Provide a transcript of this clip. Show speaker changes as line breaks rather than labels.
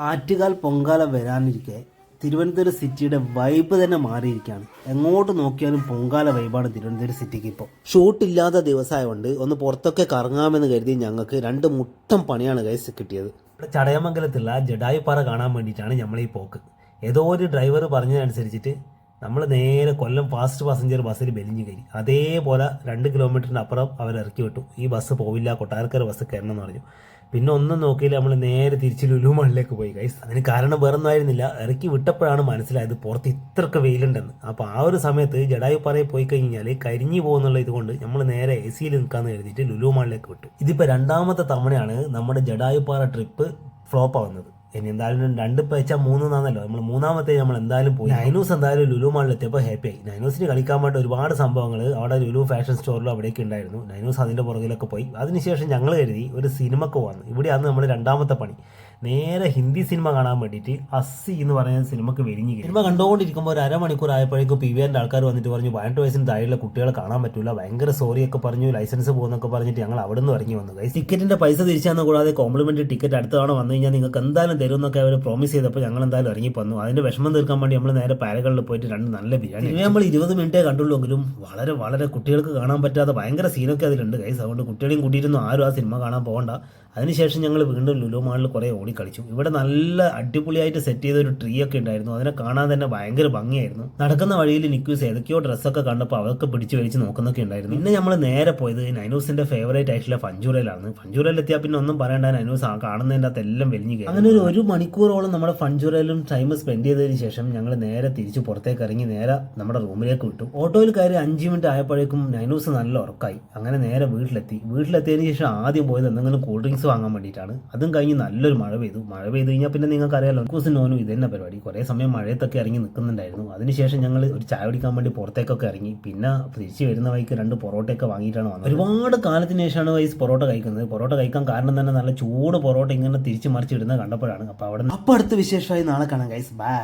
ആറ്റുകാൽ പൊങ്കാല വരാനിരിക്കെ തിരുവനന്തപുരം സിറ്റിയുടെ വൈബ് തന്നെ മാറിയിരിക്കുകയാണ്. എങ്ങോട്ട് നോക്കിയാലും പൊങ്കാല വൈബാണ് തിരുവനന്തപുരം സിറ്റിക്ക്. ഇപ്പോൾ ഷൂട്ടില്ലാത്ത ദിവസമായതുകൊണ്ട് ഒന്ന് പുറത്തൊക്കെ കറങ്ങാമെന്ന് കരുതി ഞങ്ങൾക്ക് രണ്ട് മുട്ടം പണിയാണ് കൈസ് കിട്ടിയത്. ഇവിടെ ചടയമംഗലത്തുള്ള ജഡായുപ്പാറ കാണാൻ വേണ്ടിയിട്ടാണ് നമ്മൾ ഈ പോക്ക്. ഏതോ ഒരു ഡ്രൈവർ പറഞ്ഞതനുസരിച്ചിട്ട് നമ്മൾ നേരെ കൊല്ലം ഫാസ്റ്റ് പാസഞ്ചർ ബസ്സിൽ ബെലിഞ്ഞ് കയറി. അതേപോലെ 2 കിലോമീറ്ററിന് അപ്പുറം അവർ ഇറക്കി വിട്ടു. ഈ ബസ് പോവില്ല, കൊട്ടാരക്കര ബസ് കയറണം എന്ന് പറഞ്ഞു. പിന്നെ ഒന്നും നോക്കിയില്ല, നമ്മൾ നേരെ തിരിച്ച് ലുലു മാളിലേക്ക് പോയി ഗൈസ്. അതിന് കാരണം വേറൊന്നും ആയിരുന്നില്ല, ഇറക്കി വിട്ടപ്പോഴാണ് മനസ്സിലായത് പുറത്ത് ഇത്രക്ക് വെയിലുണ്ടെന്ന്. അപ്പോൾ ആ ഒരു സമയത്ത് ജഡായുപ്പാറയിൽ പോയി കഴിഞ്ഞാൽ കരിഞ്ഞു പോകുന്നുള്ള ഇതുകൊണ്ട് നമ്മൾ നേരെ AC-യിൽ നിൽക്കാമെന്ന് കരുതിയിട്ട് ലുലു മാളിലേക്ക് വിട്ടു. ഇതിപ്പോൾ 2ാമത്തെ തവണയാണ് നമ്മുടെ ജഡായുപ്പാറ ട്രിപ്പ് ഫ്ലോപ്പ് ആവുന്നത്. ഇനി എന്തായാലും 2 വെച്ചാൽ 3 എന്നാണല്ലോ. നമ്മൾ 3ാമത്തെ നമ്മൾ എന്തായാലും പോയി. നൈനൂസ് എന്തായാലും ലുലു മാളിലെത്തിയപ്പോൾ ഹാപ്പിയായി. നൈനൂസിന് കളിക്കാൻ വേണ്ടി ഒരുപാട് സംഭവങ്ങൾ അവിടെ ലുലു ഫാഷൻ സ്റ്റോറിലും അവിടേക്ക് ഉണ്ടായിരുന്നു. നൈനൂസ് അതിൻ്റെ പുറകിലൊക്കെ പോയി. അതിനുശേഷം ഞങ്ങൾ കരുതി ഒരു സിനിമക്ക് വന്നു. ഇവിടെയാണ് നമ്മൾ 2ാമത്തെ പണി. നേരെ ഹിന്ദി സിനിമ കാണാൻ വേണ്ടിയിട്ട് അസ്സി എന്ന് പറയുന്ന സിനിമക്ക് വെരിഞ്ഞ് സിനിമ കണ്ടുകൊണ്ടിരിക്കുമ്പോൾ ഒരു അരമണിക്കൂർ ആയപ്പോഴേക്കും PVRന്റെ ആൾക്കാർ വന്നിട്ട് പറഞ്ഞു 18 വയസ്സിന് താഴെയുള്ള കുട്ടികളെ കാണാൻ പറ്റില്ല, ഭയങ്കര സോറിയൊക്കെ പറഞ്ഞു, ലൈസൻസ് പോകുന്നൊക്കെ പറഞ്ഞിട്ട് ഞങ്ങൾ അവിടെ നിന്ന് ഇറങ്ങി വന്നു. ടിക്കറ്റിന്റെ പൈസ തിരിച്ചാന്ന് കൂടാതെ കോംപ്ലിമെന്ററി ടിക്കറ്റ് അടുത്ത തവണ വന്നു കഴിഞ്ഞാൽ നിങ്ങൾക്ക് എന്തായാലും തരും എന്നൊക്കെ അവർ പ്രോമിസ് ചെയ്തപ്പോൾ ഞങ്ങൾ എന്തായാലും ഇറങ്ങി വന്നു. അതിന്റെ വിഷമം തീർക്കാൻ വേണ്ടി നമ്മൾ നേരെ പാരകളിൽ പോയിട്ട് 2 നല്ല ബിരിയാണി. നമ്മൾ 20 മിനിറ്റേ കണ്ടുള്ളൂവെങ്കിലും വളരെ വളരെ കുട്ടികൾക്ക് കാണാൻ പറ്റാത്ത ഭയങ്കര സീനൊക്കെ അതിലുണ്ട് ഗൈസ്. അതുകൊണ്ട് കുട്ടികളെയും കൂട്ടിയിട്ടൊന്നും ആരും ആ സിനിമ കാണാൻ പോകണ്ട. അതിനുശേഷം ഞങ്ങൾ വീണ്ടും ലുലു മാളിൽ കുറേ ഓടി കളിച്ചു. ഇവിടെ നല്ല അടിപൊളിയായിട്ട് സെറ്റ് ചെയ്ത ഒരു ട്രീ ഒക്കെ ഉണ്ടായിരുന്നു. അതിനെ കാണാൻ തന്നെ ഭയങ്കര ഭംഗിയായിരുന്നു. നടക്കുന്ന വഴിയിൽ നിക്കൂസ് ഏതൊക്കെയോ ഡ്രസ്സൊക്കെ കണ്ടപ്പോൾ അതൊക്കെ പിടിച്ച് വലിച്ച് നോക്കുന്നൊക്കെ ഉണ്ടായിരുന്നു. പിന്നെ നമ്മൾ നേരെ പോയത് നൈനൂസിന്റെ ഫേവറേറ്റ് ആയിട്ടുള്ള ഫഞ്ചൂറയിലാണ്. ഫഞ്ചൂറയിൽ എത്തിയാൽ പിന്നെ ഒന്നും പറയണ്ട, നൈനൂസ് കാണുന്നതിൻ്റെ അകത്ത് എല്ലാം വലിഞ്ഞു കയറി. അങ്ങനെ ഒരു മണിക്കൂറോളം നമ്മുടെ ഫഞ്ചൂറയിലും ടൈം സ്പെൻഡ് ചെയ്തതിന് ശേഷം ഞങ്ങൾ നേരെ തിരിച്ച് പുറത്തേക്ക് ഇറങ്ങി നേരെ നമ്മുടെ റൂമിലേക്ക് വിട്ടു. ഓട്ടോയിൽ കയറി 5 മിനിറ്റ് ആയപ്പോഴേക്കും നൈനൂസ് നല്ല ഉറക്കായി. അങ്ങനെ നേരെ വീട്ടിലെത്തിയതിന് ശേഷം ആദ്യം പോയത് എന്തെങ്കിലും കൂൾ ഡ്രിങ്ക്സ് വാങ്ങാൻ വേണ്ടിയിട്ടാണ്. അതും കഴിഞ്ഞ് നല്ലൊരു മഴ പെയ്തു കഴിഞ്ഞാൽ പിന്നെ നിങ്ങൾക്ക് അറിയാലോ, കൂസിനോനും ഇത് തന്നെ പരിപാടി. കുറേ സമയം മഴയത്തൊക്കെ ഇറങ്ങി നിൽക്കുന്നുണ്ടായിരുന്നു. അതിനുശേഷം ഞങ്ങൾ ഒരു ചായ കുടിക്കാൻ വേണ്ടി പുറത്തേക്കൊക്കെ ഇറങ്ങി. പിന്നെ തിരിച്ച് വരുന്ന വഴിക്ക് 2 പൊറോട്ടയൊക്കെ വാങ്ങിയിട്ടാണ് വന്നത്. ഒരുപാട് കാലത്തിന് ശേഷമാണ് വൈസ് പൊറോട്ട കഴിക്കുന്നത്. പൊറോട്ട കഴിക്കാൻ കാരണം തന്നെ നല്ല ചൂട് പൊറോട്ട ഇങ്ങനെ തിരിച്ച് മറിച്ചിടുന്നത് കണ്ടപ്പോഴാണ്. അപ്പോൾ അടുത്ത വിശേഷമായി നാളെ കാണാം ഗൈസ്. ബൈ.